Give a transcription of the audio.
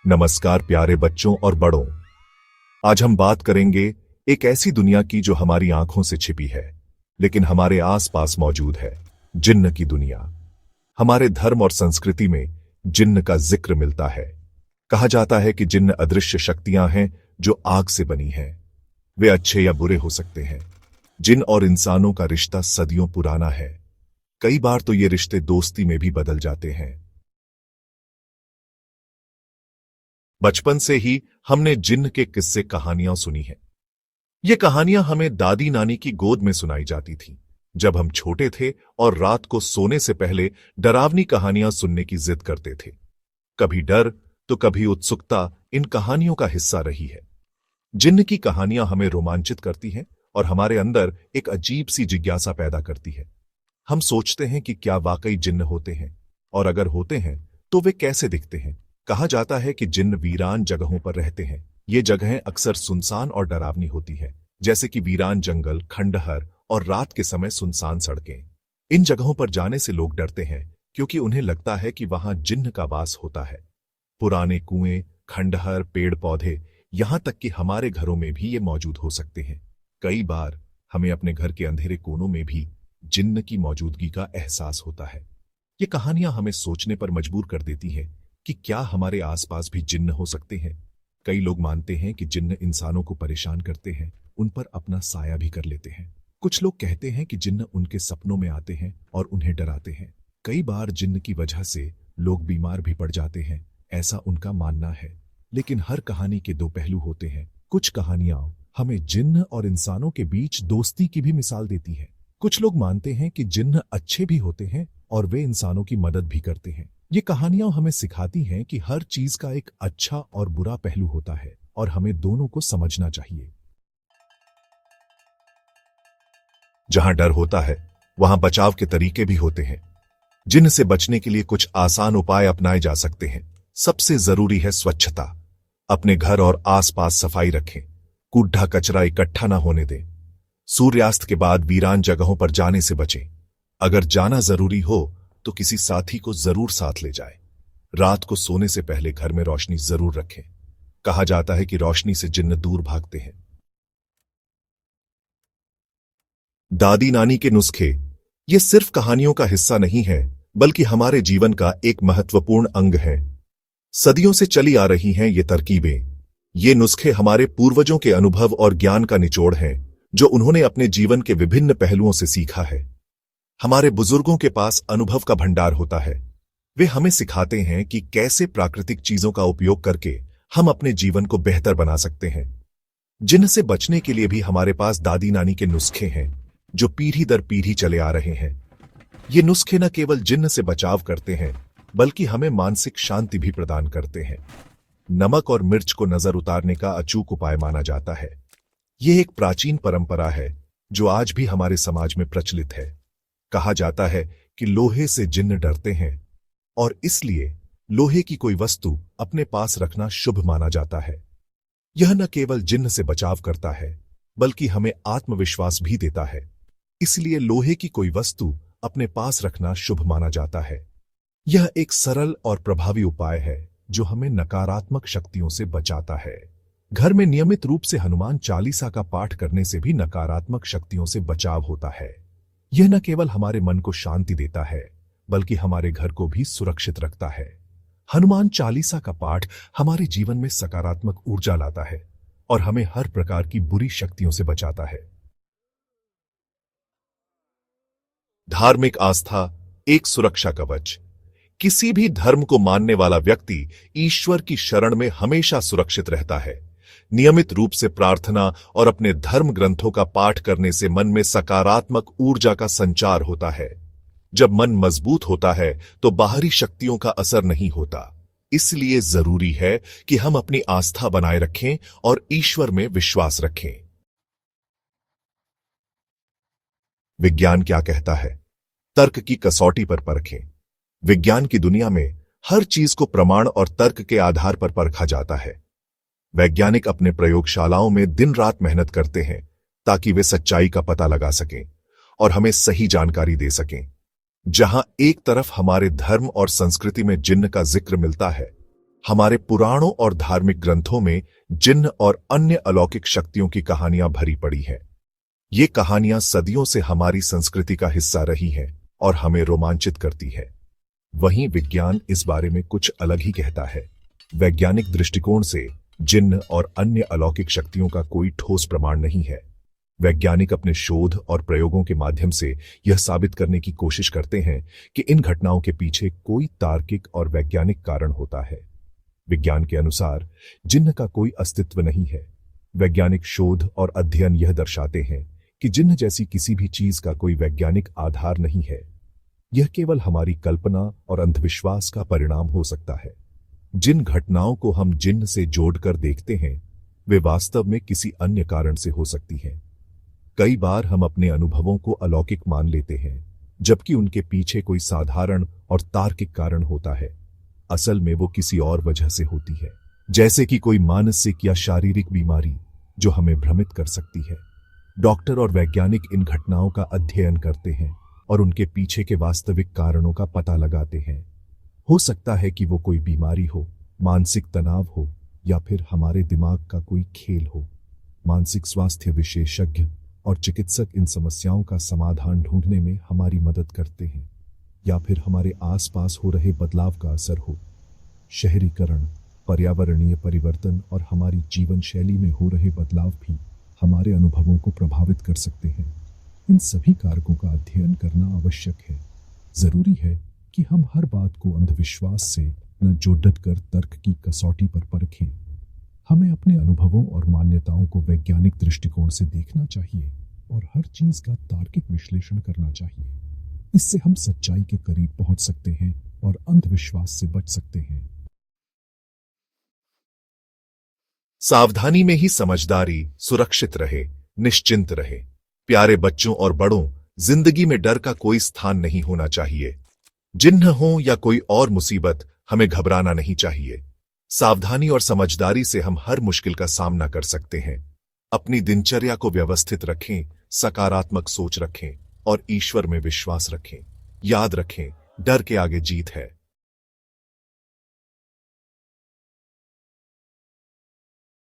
नमस्कार प्यारे बच्चों और बड़ों। आज हम बात करेंगे एक ऐसी दुनिया की जो हमारी आंखों से छिपी है लेकिन हमारे आसपास मौजूद है। जिन्न की दुनिया। हमारे धर्म और संस्कृति में जिन्न का जिक्र मिलता है। कहा जाता है कि जिन्न अदृश्य शक्तियां हैं जो आग से बनी हैं। वे अच्छे या बुरे हो सकते हैं। जिन्न और इंसानों का रिश्ता सदियों पुराना है। कई बार तो ये रिश्ते दोस्ती में भी बदल जाते हैं। बचपन से ही हमने जिन्न के किस्से कहानियां सुनी हैं। ये कहानियां हमें दादी नानी की गोद में सुनाई जाती थीं जब हम छोटे थे और रात को सोने से पहले डरावनी कहानियां सुनने की जिद करते थे। कभी डर तो कभी उत्सुकता इन कहानियों का हिस्सा रही है। जिन्न की कहानियां हमें रोमांचित करती हैं और हमारे अंदर एक अजीब सी जिज्ञासा पैदा करती है। हम सोचते हैं कि क्या वाकई जिन्न होते हैं, और अगर होते हैं तो वे कैसे दिखते हैं। कहा जाता है कि जिन्न वीरान जगहों पर रहते हैं। ये जगहें अक्सर सुनसान और डरावनी होती हैं, जैसे कि वीरान जंगल, खंडहर और रात के समय सुनसान सड़कें। इन जगहों पर जाने से लोग डरते हैं क्योंकि उन्हें लगता है कि वहां जिन्न का वास होता है। पुराने कुएं, खंडहर, पेड़ पौधे, यहां तक कि हमारे घरों में भी ये मौजूद हो सकते हैं। कई बार हमें अपने घर के अंधेरे कोनों में भी जिन्न की मौजूदगी का एहसास होता है। ये कहानियां हमें सोचने पर मजबूर कर देती हैं कि क्या हमारे आसपास भी जिन्न हो सकते हैं। कई लोग मानते हैं कि जिन्न इंसानों को परेशान करते हैं, उन पर अपना साया भी कर लेते हैं। कुछ लोग कहते हैं कि जिन्न उनके सपनों में आते हैं और उन्हें डराते हैं। कई बार जिन्न की वजह से लोग बीमार भी पड़ जाते हैं, ऐसा उनका मानना है। लेकिन हर कहानी के दो पहलू होते हैं। कुछ कहानियां हमें जिन्न और इंसानों के बीच दोस्ती की भी मिसाल देती हैं। कुछ लोग मानते हैं कि जिन्न अच्छे भी होते हैं और वे इंसानों की मदद भी करते हैं। ये कहानियां हमें सिखाती हैं कि हर चीज का एक अच्छा और बुरा पहलू होता है और हमें दोनों को समझना चाहिए। जहां डर होता है वहां बचाव के तरीके भी होते हैं। जिन्न से बचने के लिए कुछ आसान उपाय अपनाए जा सकते हैं। सबसे जरूरी है स्वच्छता। अपने घर और आसपास सफाई रखें। कूड़ा कचरा इकट्ठा न होने दें। सूर्यास्त के बाद वीरान जगहों पर जाने से बचें। अगर जाना जरूरी हो तो किसी साथी को जरूर साथ ले जाए। रात को सोने से पहले घर में रोशनी जरूर रखें। कहा जाता है कि रोशनी से जिन्न दूर भागते हैं। दादी नानी के नुस्खे ये सिर्फ कहानियों का हिस्सा नहीं है, बल्कि हमारे जीवन का एक महत्वपूर्ण अंग है। सदियों से चली आ रही हैं ये तरकीबें। ये नुस्खे हमारे पूर्वजों के अनुभव और ज्ञान का निचोड़ हैं, जो उन्होंने अपने जीवन के विभिन्न पहलुओं से सीखा है। हमारे बुजुर्गों के पास अनुभव का भंडार होता है। वे हमें सिखाते हैं कि कैसे प्राकृतिक चीजों का उपयोग करके हम अपने जीवन को बेहतर बना सकते हैं। जिन्न से बचने के लिए भी हमारे पास दादी नानी के नुस्खे हैं, जो पीढ़ी दर पीढ़ी चले आ रहे हैं। ये नुस्खे न केवल जिन्न से बचाव करते हैं, बल्कि हमें मानसिक शांति भी प्रदान करते हैं। नमक और मिर्च को नजर उतारने का अचूक उपाय माना जाता है। यह एक प्राचीन परंपरा है जो आज भी हमारे समाज में प्रचलित है। कहा जाता है कि लोहे से जिन्न डरते हैं और इसलिए लोहे की कोई वस्तु अपने पास रखना शुभ माना जाता है। यह न केवल जिन्न से बचाव करता है, बल्कि हमें आत्मविश्वास भी देता है। इसलिए लोहे की कोई वस्तु अपने पास रखना शुभ माना जाता है। यह एक सरल और प्रभावी उपाय है जो हमें नकारात्मक शक्तियों से बचाता है। घर में नियमित रूप से हनुमान चालीसा का पाठ करने से भी नकारात्मक शक्तियों से बचाव होता है। यह न केवल हमारे मन को शांति देता है, बल्कि हमारे घर को भी सुरक्षित रखता है। हनुमान चालीसा का पाठ हमारे जीवन में सकारात्मक ऊर्जा लाता है और हमें हर प्रकार की बुरी शक्तियों से बचाता है। धार्मिक आस्था एक सुरक्षा कवच। किसी भी धर्म को मानने वाला व्यक्ति ईश्वर की शरण में हमेशा सुरक्षित रहता है। नियमित रूप से प्रार्थना और अपने धर्म ग्रंथों का पाठ करने से मन में सकारात्मक ऊर्जा का संचार होता है। जब मन मजबूत होता है तो बाहरी शक्तियों का असर नहीं होता। इसलिए जरूरी है कि हम अपनी आस्था बनाए रखें और ईश्वर में विश्वास रखें। विज्ञान क्या कहता है? तर्क की कसौटी पर परखें। विज्ञान की दुनिया में हर चीज को प्रमाण और तर्क के आधार पर परखा जाता है। वैज्ञानिक अपने प्रयोगशालाओं में दिन रात मेहनत करते हैं ताकि वे सच्चाई का पता लगा सकें और हमें सही जानकारी दे सकें। जहां एक तरफ हमारे धर्म और संस्कृति में जिन्न का जिक्र मिलता है, हमारे पुराणों और धार्मिक ग्रंथों में जिन्न और अन्य अलौकिक शक्तियों की कहानियां भरी पड़ी है। ये कहानियां सदियों से हमारी संस्कृति का हिस्सा रही हैं और हमें रोमांचित करती है। वहीं विज्ञान इस बारे में कुछ अलग ही कहता है। वैज्ञानिक दृष्टिकोण से जिन्न और अन्य अलौकिक शक्तियों का कोई ठोस प्रमाण नहीं है। वैज्ञानिक अपने शोध और प्रयोगों के माध्यम से यह साबित करने की कोशिश करते हैं कि इन घटनाओं के पीछे कोई तार्किक और वैज्ञानिक कारण होता है। विज्ञान के अनुसार जिन्न का कोई अस्तित्व नहीं है। वैज्ञानिक शोध और अध्ययन यह दर्शाते हैं कि जिन्न जैसी किसी भी चीज का कोई वैज्ञानिक आधार नहीं है। यह केवल हमारी कल्पना और अंधविश्वास का परिणाम हो सकता है। जिन घटनाओं को हम जिन्न से जोड़कर देखते हैं, वे वास्तव में किसी अन्य कारण से हो सकती हैं। कई बार हम अपने अनुभवों को अलौकिक मान लेते हैं, जबकि उनके पीछे कोई साधारण और तार्किक कारण होता है। असल में वो किसी और वजह से होती है, जैसे कि कोई मानसिक या शारीरिक बीमारी जो हमें भ्रमित कर सकती है। डॉक्टर और वैज्ञानिक इन घटनाओं का अध्ययन करते हैं और उनके पीछे के वास्तविक कारणों का पता लगाते हैं। हो सकता है कि वो कोई बीमारी हो, मानसिक तनाव हो, या फिर हमारे दिमाग का कोई खेल हो। मानसिक स्वास्थ्य विशेषज्ञ और चिकित्सक इन समस्याओं का समाधान ढूंढने में हमारी मदद करते हैं, या फिर हमारे आसपास हो रहे बदलाव का असर हो। शहरीकरण, पर्यावरणीय परिवर्तन और हमारी जीवन शैली में हो रहे बदलाव भी हमारे अनुभवों को प्रभावित कर सकते हैं। इन सभी कारकों का अध्ययन करना आवश्यक है। जरूरी है कि हम हर बात को अंधविश्वास से न जोड़ कर तर्क की कसौटी पर परखें। हमें अपने अनुभवों और मान्यताओं को वैज्ञानिक दृष्टिकोण से देखना चाहिए और हर चीज का तार्किक विश्लेषण करना चाहिए। इससे हम सच्चाई के करीब पहुंच सकते हैं और अंधविश्वास से बच सकते हैं। सावधानी में ही समझदारी, सुरक्षित रहे, निश्चिंत रहे। प्यारे बच्चों और बड़ों, जिंदगी में डर का कोई स्थान नहीं होना चाहिए। जिन्न हो या कोई और मुसीबत, हमें घबराना नहीं चाहिए। सावधानी और समझदारी से हम हर मुश्किल का सामना कर सकते हैं। अपनी दिनचर्या को व्यवस्थित रखें, सकारात्मक सोच रखें और ईश्वर में विश्वास रखें। याद रखें, डर के आगे जीत है।